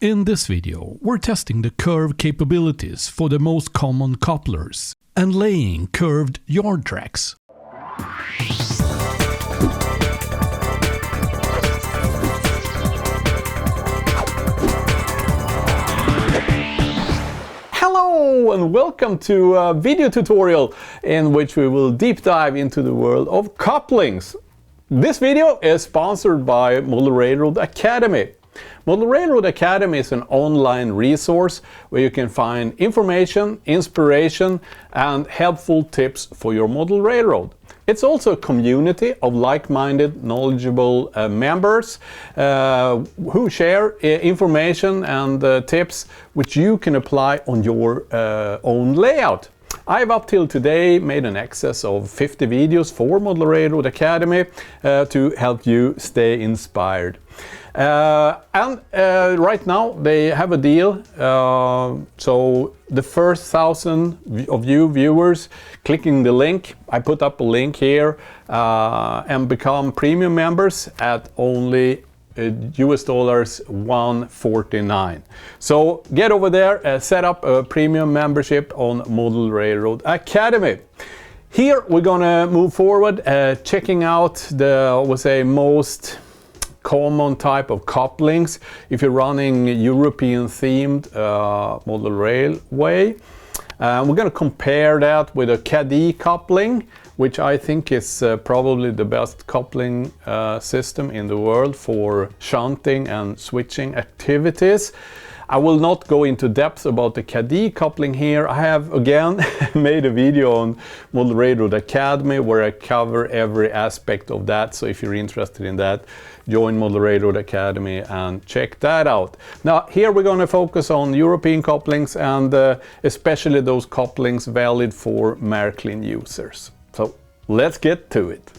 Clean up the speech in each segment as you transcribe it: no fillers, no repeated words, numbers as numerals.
In this video, we're testing the curve capabilities for the most common couplers and laying curved yard tracks. Hello and welcome to a video tutorial in which we will deep dive into the world of couplings. This video is sponsored by Model Railroad Academy. Model Railroad Academy is an online resource where you can find information, inspiration and helpful tips for your model railroad. It's also a community of like-minded, knowledgeable members who share information and tips which you can apply on your own layout. I've up till today made an excess of 50 videos for Model Railroad Academy to help you stay inspired. Right now they have a deal, so the first 1,000 of you viewers clicking the link, I put up a link here, and become premium members at only US dollars $149. So get over there, set up a premium membership on Model Railroad Academy. Here we're gonna move forward, checking out the, I would say, most common type of couplings if you're running European themed model railway. We're going to compare that with a Kadee coupling, which I think is probably the best coupling system in the world for shunting and switching activities. I will not go into depth about the Kadee coupling here. I have again made a video on Model Railroad Academy where I cover every aspect of that. So if you're interested in that, join Model Railroad Academy and check that out. Now here we're going to focus on European couplings and especially those couplings valid for Marklin users. So let's get to it.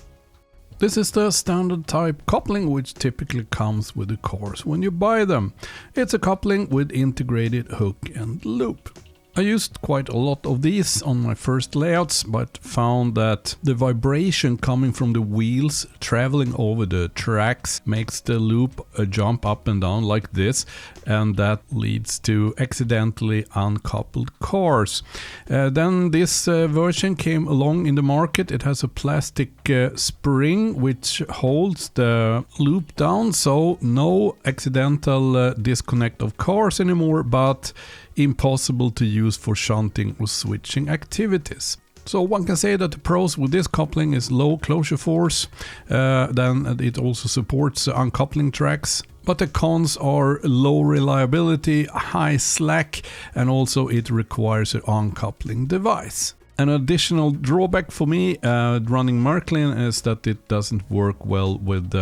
This is the standard type coupling which typically comes with the cars when you buy them. It's a coupling with integrated hook and loop. I used quite a lot of these on my first layouts, but found that the vibration coming from the wheels traveling over the tracks makes the loop jump up and down like this, and that leads to accidentally uncoupled cars. Then this version came along in the market. It has a plastic spring which holds the loop down, so no accidental disconnect of cars anymore, but impossible to use for shunting or switching activities. So one can say that the pros with this coupling is low closure force, then it also supports uncoupling tracks. But the cons are low reliability, high slack, and also it requires an uncoupling device. An additional drawback for me running Marklin is that it doesn't work well with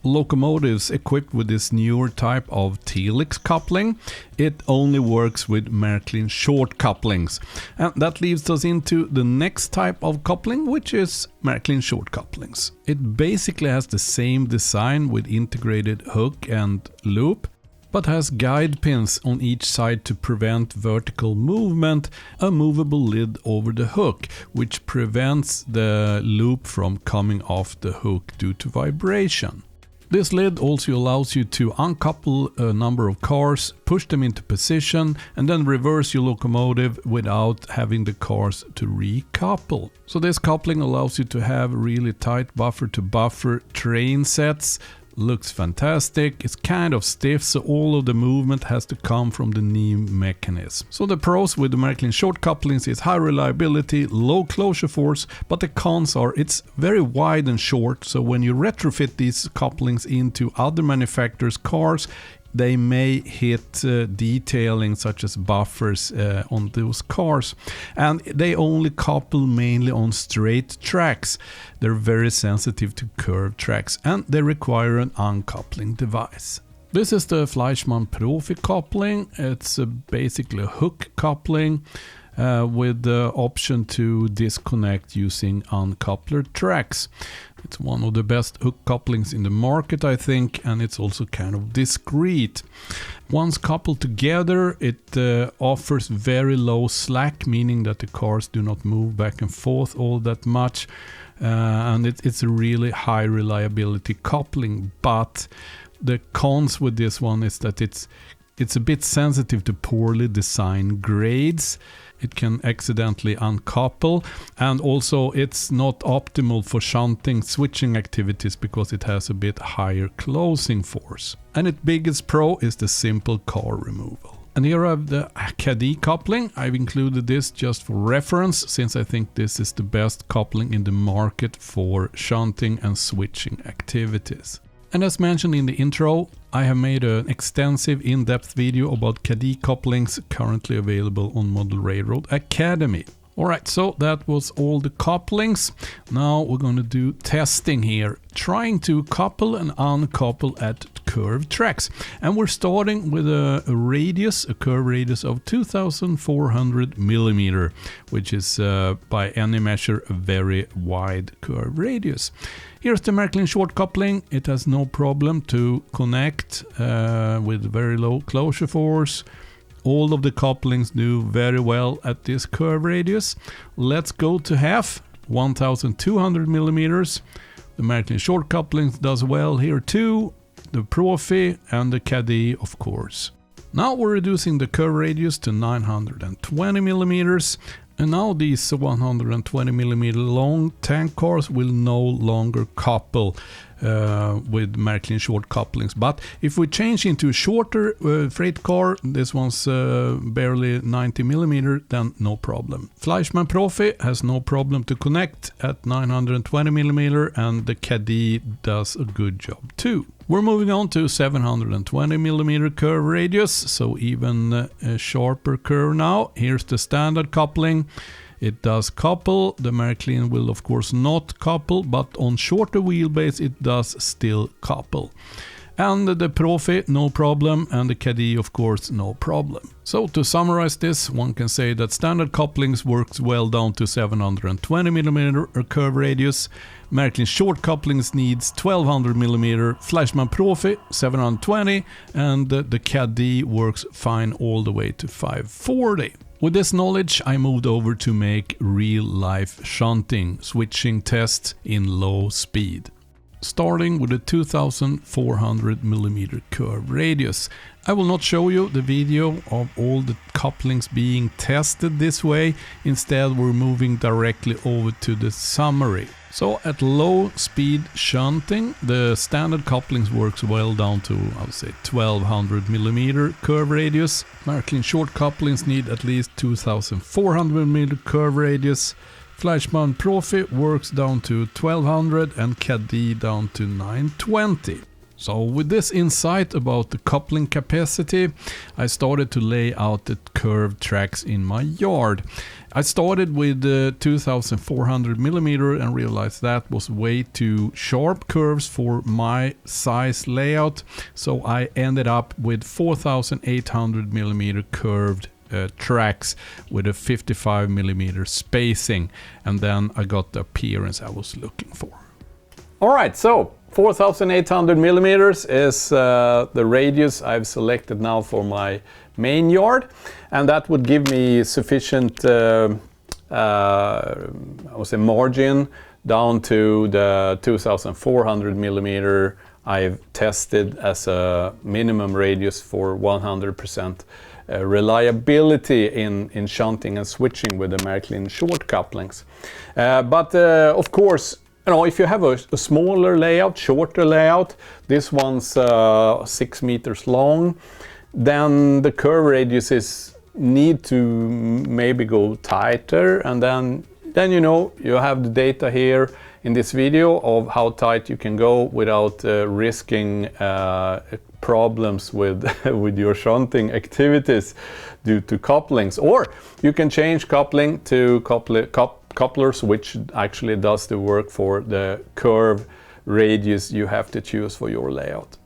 locomotives equipped with this newer type of helix coupling. It only works with Marklin short couplings. And that leads us into the next type of coupling, which is Marklin short couplings. It basically has the same design with integrated hook and loop, but has guide pins on each side to prevent vertical movement, a movable lid over the hook, which prevents the loop from coming off the hook due to vibration. This lid also allows you to uncouple a number of cars, push them into position, and then reverse your locomotive without having the cars to recouple. So this coupling allows you to have really tight buffer-to-buffer train sets. Looks fantastic, it's kind of stiff, so all of the movement has to come from the NEM mechanism. So the pros with the Marklin short couplings is high reliability, low closure force, but the cons are it's very wide and short, so when you retrofit these couplings into other manufacturers' cars, they may hit detailing such as buffers on those cars, and they only couple mainly on straight tracks. They're very sensitive to curved tracks and they require an uncoupling device. This is the Fleischmann Profi coupling. It's basically a hook coupling with the option to disconnect using uncoupler tracks. It's one of the best hook couplings in the market, I think, and it's also kind of discreet. Once coupled together, it offers very low slack, meaning that the cars do not move back and forth all that much. And it's a really high reliability coupling, but the cons with this one is that it's It's a bit sensitive to poorly designed grades. It can accidentally uncouple, and also it's not optimal for shunting switching activities because it has a bit higher closing force. And its biggest pro is the simple car removal. And here I have the Kadee coupling. I've included this just for reference, since I think this is the best coupling in the market for shunting and switching activities. And as mentioned in the intro, I have made an extensive in-depth video about Kadee couplings currently available on Model Railroad Academy. Alright, so that was all the couplings. Now we're going to do testing here, trying to couple and uncouple at curved tracks. And we're starting with a curve radius of 2400 millimeter, which is by any measure a very wide curve radius. Here's the Marklin short coupling. It has no problem to connect with very low closure force. All of the couplings do very well at this curve radius. Let's go to half, 1200 millimeters. The Marklin short couplings does well here too. The Profi and the Kadee, of course. Now we're reducing the curve radius to 920 millimeters. And now these 120 millimeter long tank cars will no longer couple with Marklin short couplings. But if we change into a shorter freight car, this one's barely 90 millimeter, then no problem. Fleischmann Profi has no problem to connect at 920 millimeter, and the Kadee does a good job too. We're moving on to 720 millimeter curve radius, so even a sharper curve now. Here's the standard coupling. It does couple. The Marklin will of course not couple, but on shorter wheelbase it does still couple. And the Profi, no problem, and the Kadee, of course, no problem. So to summarize this, one can say that standard couplings works well down to 720 millimeter curve radius. Marklin short couplings needs 1200 millimeter. Fleischmann Profi 720, and the Kadee works fine all the way to 540. With this knowledge, I moved over to make real-life shunting, switching tests in low speed. Starting with a 2400 millimeter curve radius. I will not show you the video of all the couplings being tested this way. Instead, we're moving directly over to the summary. So at low speed shunting, the standard couplings works well down to, I would say, 1200 millimeter curve radius. Marklin short couplings need at least 2400 millimeter curve radius. Fleischmann Profi works down to 1200 and Kadee down to 920. So with this insight about the coupling capacity, I started to lay out the curved tracks in my yard. I started with 2400 millimeter and realized that was way too sharp curves for my size layout. So I ended up with 4800 millimeter curved tracks with a 55 millimeter spacing, and then I got the appearance I was looking for. All right, so 4800 millimeters is the radius I've selected now for my main yard, and that would give me sufficient I would say margin down to the 2400 millimeter I've tested as a minimum radius for 100% reliability in shunting and switching with the Marklin short couplings. But of course, you know, if you have a smaller layout, shorter layout, this one's 6 meters long, then the curve radiuses need to maybe go tighter, and then you know, you have the data here in this video of how tight you can go without risking problems with with your shunting activities due to couplings. Or you can change coupling to couplers, which actually does the work for the curve radius you have to choose for your layout.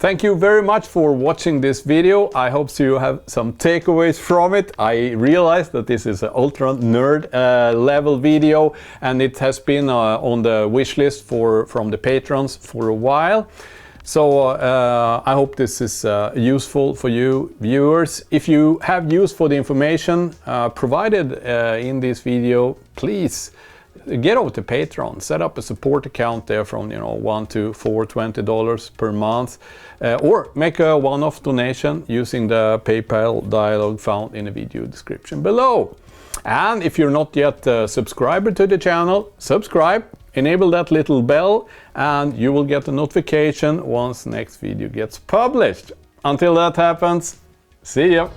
Thank you very much for watching this video. I hope you have some takeaways from it. I realize that this is an ultra nerd level video, and it has been on the wish list from the patrons for a while. So I hope this is useful for you viewers. If you have use for the information provided in this video, please get over to Patreon, set up a support account there from $1 to $4, $20 per month, or make a one-off donation using the PayPal dialog found in the video description below. And if you're not yet a subscriber to the channel, subscribe, enable that little bell, and you will get a notification once next video gets published. Until that happens, see ya!